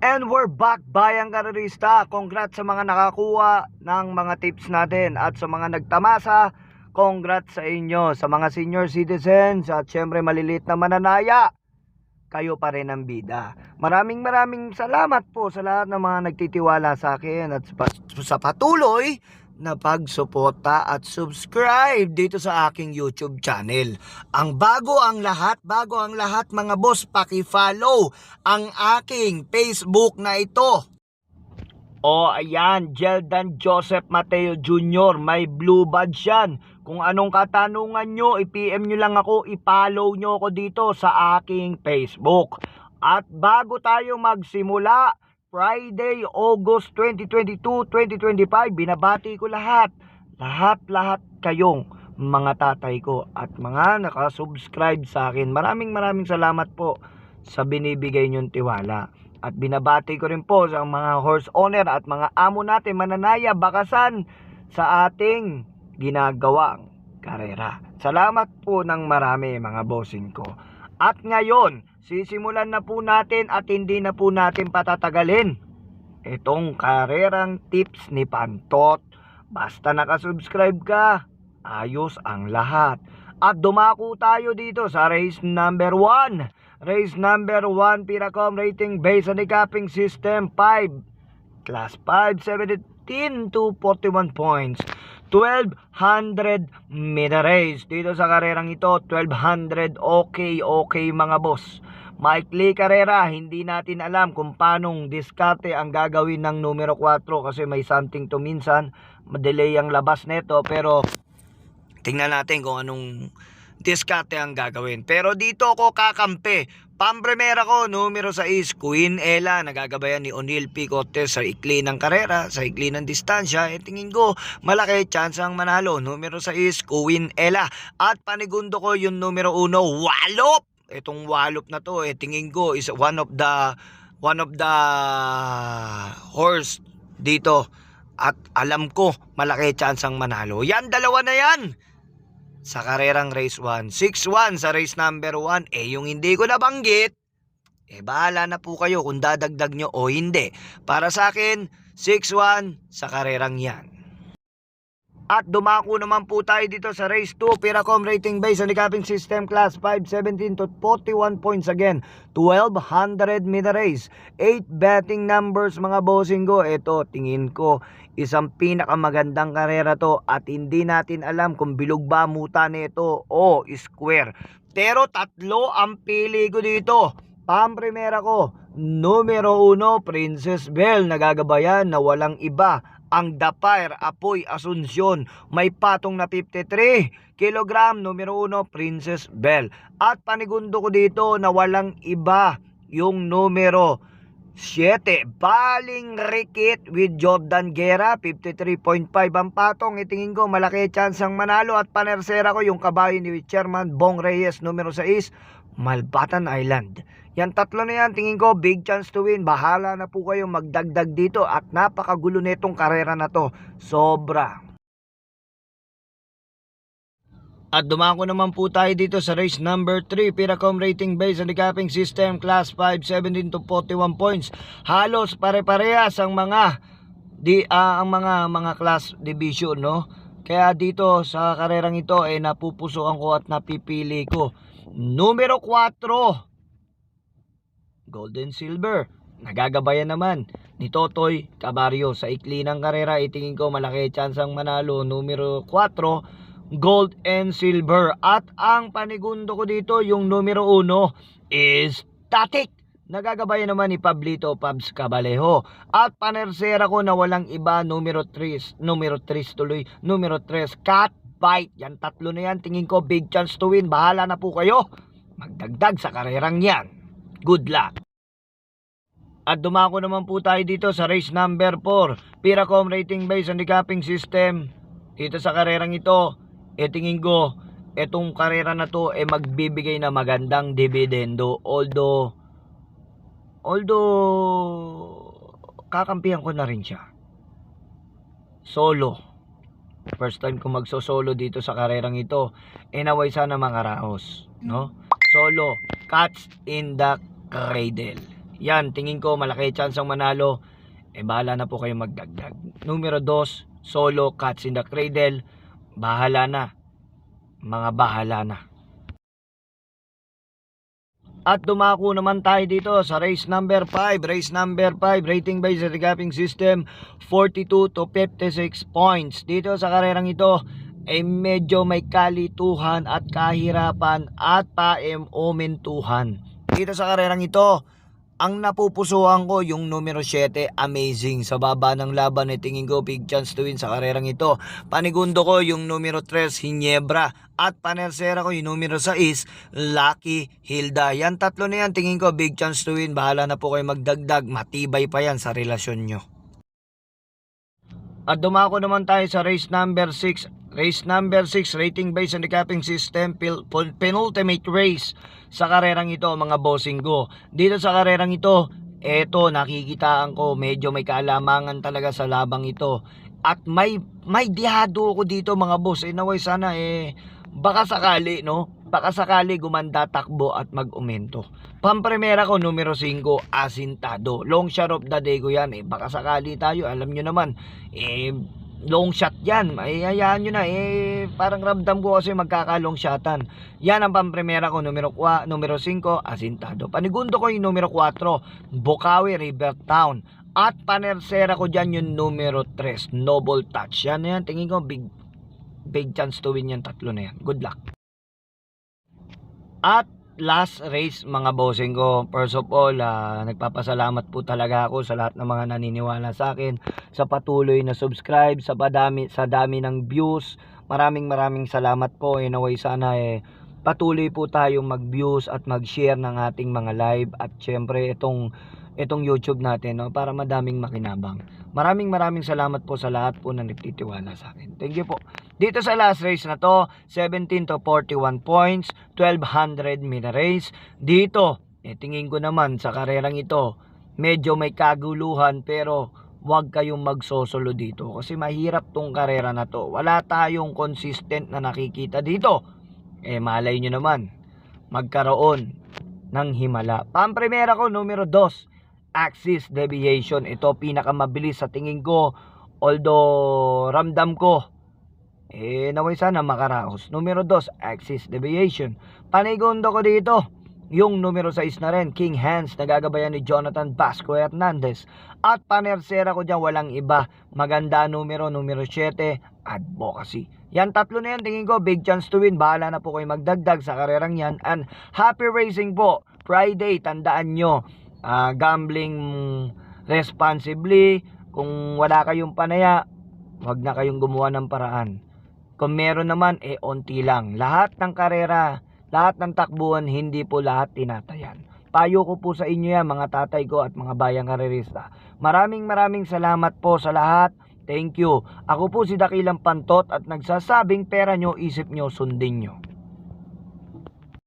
And we're back, bayang karerista. Congrats sa mga nakakuha ng mga tips natin at sa mga nagtamasa. Congrats sa inyo, sa mga senior citizens at syempre maliliit na mananaya. Kayo pa rin ang bida. Maraming salamat po sa lahat ng mga nagtitiwala sa akin at sa patuloy na pagsuporta at subscribe dito sa aking YouTube channel. Bago ang lahat mga boss, paki-follow ang aking Facebook na ito. Ayan, Jeldan Joseph Mateo Jr. May blue badge yan. Kung anong katanungan nyo, i-PM nyo lang ako, i-follow nyo ako dito sa aking Facebook. At bago tayo magsimula, Friday, August 2022, 2025, binabati ko lahat kayong mga tatay ko at mga nakasubscribe sa akin. Maraming salamat po sa binibigay nyong tiwala. At binabati ko rin po sa mga horse owner at mga amo natin, mananaya, bakasan sa ating ginagawang karera. Salamat po ng marami mga bossing ko. At ngayon, sisimulan na po natin at hindi na po natin patatagalin itong karerang tips ni Pantot. Basta nakasubscribe ka, ayos ang lahat. At dumako tayo dito sa race number 1. Race number 1, Piracom rating based on the capping system 5. Class 5, 17 to 41 points. 1200 meter race. Dito sa karerang ito, 1200, okay mga boss. Maikli karera, hindi natin alam kung paanong diskarte ang gagawin ng numero 4 kasi may something to minsan, madelay ang labas nito, pero tingnan natin kung anong diskarte ang gagawin. Pero dito ako kakampi. Pampremera ko, numero 6, Queen Ella. Nagagabayan ni O'Neal Picote sa ikli ng karera, sa ikli ng distansya. Tingin ko, malaki chance ang manalo. Numero 6, Queen Ella. At panigundo ko yung numero 1, Wallop. Itong Wallop na to, tingin ko is one of the horse dito. At alam ko, malaki chance ang manalo. Yan, dalawa na yan sa karerang race 1. 6-1 sa race number 1. Yung hindi ko nabanggit, bahala na po kayo kung dadagdag nyo o hindi. Para sa akin, 6-1 sa karerang yan. At dumako naman po tayo dito sa race 2, Piracom rating based on the capping system class 5, 17 to 41 points again. 1200 meter race. 8 betting numbers mga bossing ko. Ito, tingin ko, isang pinakamagandang karera to at hindi natin alam kung bilog ba muta nito o square. Pero tatlo ang pili ko dito. Pampremera ko, numero 1, Princess Belle. Nagagabayan na walang iba ang Dapire Apoy Asuncion. May patong na 53 kilogram, numero 1, Princess Belle. At panigundo ko dito na walang iba yung numero 7, Baling Rikit with Jordan Guerra, 53.5 ang patong. Itingin ko malaki chance ang manalo. At panersera ko yung kabayo ni Chairman Bong Reyes, numero 6, Malbatan Island. Yan tatlo na yan, tingin ko big chance to win. Bahala na po kayo magdagdag dito at napakagulo netong karera na to. Sobra. At dumako naman po tayo dito sa race number 3, Piracom rating based on the capping system class 5, 17 to 41 points. Halos pare-parehas ang mga class division, no? Kaya dito sa karerang ito napupusuan ko at napipili ko numero 4, Golden Silver. Nagagabayan naman ni Totoy Cabario sa ikli ng karera. Itingin ko malaki chance ang manalo, numero 4, Gold and Silver. At ang panigundo ko dito, yung numero 1 is Static. Nagagabayan naman ni Pablito Pabs Cabalejo. At panersera ko na walang iba, numero 3 Cat Bite. Yan tatlo na yan, tingin ko big chance to win. Bahala na po kayo magdagdag sa karerang yan. Good luck. At dumako naman po tayo dito sa race number 4, Piracom rating based on the capping system. Dito sa karerang ito, tingin ko itong karera na to magbibigay na magandang dividendo. Although kakampihan ko na rin siya. Solo. First time ko magso-solo dito sa karerang ito. Naway sana mga raos, no? Solo, Cats in the Cradle. Yan, tingin ko malaki chance ang manalo. Bahala na po kayo magdagdag. Numero 2, Solo Cats in the Cradle. Bahala na. Mga bahala na. At dumako naman tayo dito sa race number 5. Race number 5, rating based sa recapping system, 42 to 56 points. Dito sa karerang ito, ay medyo may kalituhan at kahirapan at paemomentuhan. Dito sa karerang ito, ang napupusuhan ko yung numero 7, Amazing. Sa baba ng laban ay tingin ko big chance to win sa karerang ito. Panigundo ko yung numero 3, Ginebra. At panersera ko yung numero 6, Lucky Hilda. Yan tatlo na yan, tingin ko big chance to win. Bahala na po kayo magdagdag. Matibay pa yan sa relasyon nyo. At dumako naman tayo sa race number 6. Race number 6, rating based on the capping system, penultimate race sa karerang ito, mga bossing ko. Dito sa karerang ito, eto nakikitaan ko, medyo may kaalamangan talaga sa labang ito. At may dihado ko dito, mga boss. Naway sana baka sakali, no? Baka sakali gumanda takbo at mag-umento. Pampremera ko, numero 5, Asintado. Long shot of the day ko yan. Baka sakali tayo, alam nyo naman. Long shot yan. Hayaan nyo na. Parang ramdam ko kasi magkaka-long shotan. Yan ang pampremera ko, numero 5, Asintado. Panigundo ko yung numero 4, Bukawi River Town. At panersera ko dyan yung numero 3, Noble Touch. Yan. Tingin ko big chance to win yan, tatlo na yan. Good luck. At last race, mga bossing ko. First of all, nagpapasalamat po talaga ako sa lahat ng mga naniniwala sa akin, sa patuloy na subscribe, sa dami ng views. Maraming salamat po. Naway sana patuloy po tayong mag-views at mag-share ng ating mga live, at syempre itong YouTube natin, no, para madaming makinabang. Maraming salamat po sa lahat po na nagtitiwala sa akin. Thank you po. Dito sa last race na to, 17 to 41 points, 1200 meter race. Dito, tingin ko naman sa karerang ito, medyo may kaguluhan, pero huwag kayong magsosolo dito kasi mahirap tong karera na to. Wala tayong consistent na nakikita dito. Malay nyo naman, magkaroon ng himala. Pampremera ko, numero 2, Axis Deviation. Ito pinakamabilis sa tingin ko, although ramdam ko naway sana makaraos. Numero 2, Axis Deviation. Panigundo ko dito yung numero 6 na rin, King Hands, nagagabayan ni Jonathan Vasco Hernandez. At panersera ko dyan, walang iba, maganda numero 7, Advocacy. Yan tatlo na yan, tingin ko big chance to win. Bahala na po kayo magdagdag sa karerang yan. And happy racing po. Friday, tandaan nyo, gambling responsibly. Kung wala kayong panaya, wag na kayong gumawa ng paraan. Kung meron naman, onti lang. Lahat ng karera, lahat ng takbuhan, hindi po lahat tinatayan. Payo ko po sa inyo yan, mga tatay ko at mga bayang karerista. Maraming salamat po sa lahat. Thank you. Ako po si Dakilang Pantot at nagsasabing pera nyo, isip nyo, sundin nyo.